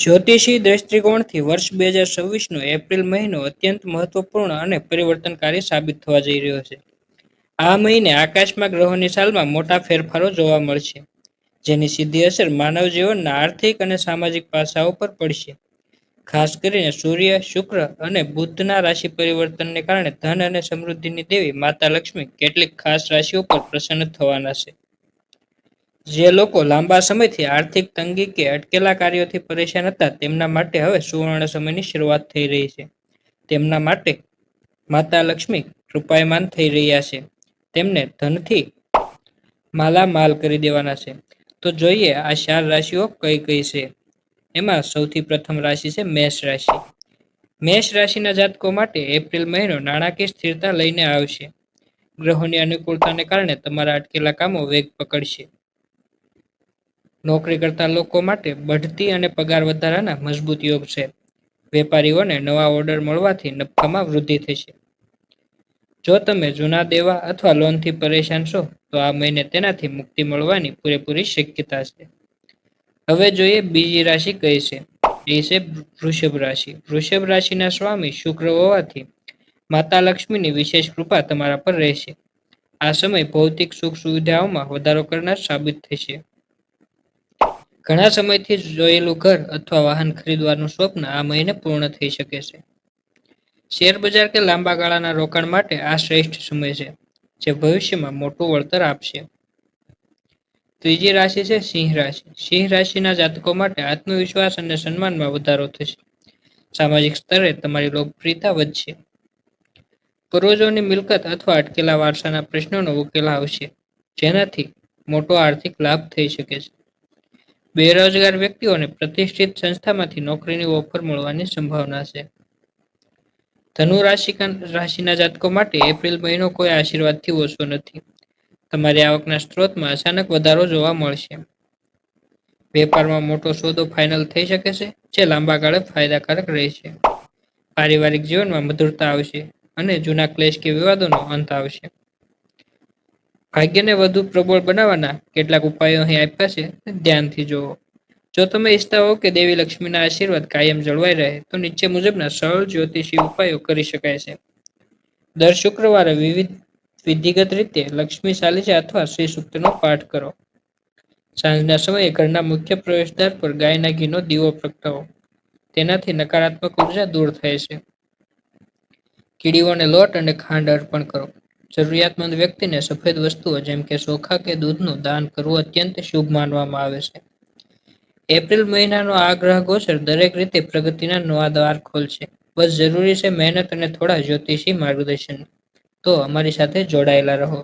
જ્યોતિષી દૃષ્ટિકોણથી વર્ષ 2026નો એપ્રિલ મહિનો અત્યંત મહત્વપૂર્ણ અને પરિવર્તનકારી સાબિત થવા જઈ રહ્યો છે. આ મહિને આકાશમાં ગ્રહોની ચાલમાં મોટા ફેરફારો જોવા મળશે, જેની સીધી અસર માનવ જીવનના આર્થિક અને સામાજિક પાસાઓ પર પડશે. ખાસ કરીને સૂર્ય, શુક્ર અને બુધના રાશિ પરિવર્તનને કારણે ધન અને સમૃદ્ધિની દેવી માતા લક્ષ્મી કેટલીક ખાસ રાશિઓ પર પ્રસન્ન થવાના છે. જે લોકો લાંબા સમયથી આર્થિક તંગી કે અટકેલા કાર્યોથી પરેશાન હતા, તેમના માટે હવે સુવર્ણ સમયની શરૂઆત થઈ રહી છે. તેમના માટે માતા લક્ષ્મી કૃપાયમાન થઈ રહ્યા છે, તેમને ધનથી માલામાલ કરી દેવાના છે. તો જોઈએ આ 4 રાશિઓ કઈ કઈ છે. એમાં સૌથી પ્રથમ રાશિ છે મેષ રાશિ. મેષ રાશિના જાતકો માટે એપ્રિલ મહિનો નાણાકીય સ્થિરતા લઈને આવશે. ગ્રહોની અનુકૂળતાને કારણે તમારા અટકેલા કામો વેગ પકડશે. નોકરી કરતા લોકો માટે બઢતી અને પગાર વધારાના મજબૂત યોગ છે. વેપારીઓને નવા ઓર્ડર મળવાથી નફામાં વૃદ્ધિ થશે. જો તમે જૂના દેવા અથવા લોનથી પરેશાન છો, તો આ મહિને તેનાથી મુક્તિ મળવાની પૂરેપૂરી શક્યતા છે. હવે જોઈએ બીજી રાશિ કઈ છે. એ છે વૃષભ રાશિ. વૃષભ રાશિના સ્વામી શુક્ર હોવાથી માતા લક્ષ્મીની વિશેષ કૃપા તમારા પર રહેશે. આ સમય ભૌતિક સુખ સુવિધાઓમાં વધારો કરનાર સાબિત થશે. ઘણા સમયથી જોયેલું ઘર અથવા વાહન ખરીદવાનું સ્વપ્ન આ મહિને પૂર્ણ થઈ શકે છે. શેર બજાર કે લાંબા ગાળાના રોકાણ માટે આ શ્રેષ્ઠ સમય છે, જે ભવિષ્યમાં મોટું વળતર આપશે. ત્રીજી રાશિ છે સિંહ રાશિ. સિંહ રાશિના જાતકો માટે આત્મવિશ્વાસ અને સન્માનમાં વધારો થશે. સામાજિક સ્તરે તમારી લોકપ્રિયતા વધશે. પૂર્વજોની મિલકત અથવા અટકેલા વારસાના પ્રશ્નોનો ઉકેલ આવશે, જેનાથી મોટો આર્થિક લાભ થઈ શકે છે. બેરોજગાર વ્યક્તિઓને પ્રતિષ્ઠિત સંસ્થામાંથી નોકરીની ઓફર મળવાની સંભાવના છે. ધનુ રાશિના જાતકો માટે એપ્રિલ મહિનો કોઈ આશીર્વાદથી ઓછો નથી. તમારી આવકના સ્ત્રોતમાં અચાનક વધારો જોવા મળશે. વેપારમાં મોટો સોદો ફાઇનલ થઈ શકે છે, જે લાંબા ગાળે ફાયદાકારક રહેશે. પારિવારિક જીવનમાં મધુરતા આવશે અને જૂના ક્લેશ કે વિવાદોનો અંત આવશે. ભાગ્યને વધુ પ્રબળ બનાવવાના કેટલાક ઉપાયો અહીં આપ્યા છે, ધ્યાનથી જુઓ. જો તમે ઈચ્છતા હો કે દેવી લક્ષ્મીના આશીર્વાદ કાયમ જળવાઈ રહે, તો નીચે મુજબના સરળ જ્યોતિષી ઉપાયો કરી શકાય છે. દર શુક્રવારે વિધિગત રીતે લક્ષ્મી ચાલીસા અથવા શ્રી સૂક્તનો પાઠ કરો. સાંજના સમયે ઘરના મુખ્ય પ્રવેશદ્વાર પર ગાયના ઘીનો દીવો પ્રગટાવો. તેનાથી નકારાત્મક ઉર્જા દૂર થાય છે. કીડીઓને લોટ અને ખાંડ અર્પણ કરો. જરૂરિયાતમંદ વ્યક્તિને સફેદ વસ્તુઓ જેમ કે ચોખા કે દૂધનું દાન કરવું અત્યંત શુભ માનવામાં આવે છે. એપ્રિલ મહિનાનો આ ગ્રહ ગોચર દરેક રીતે પ્રગતિના નવા દ્વાર ખોલશે. બસ જરૂરી છે મહેનત અને થોડા જ્યોતિષી માર્ગદર્શન. તો અમારી સાથે જોડાયેલા રહો.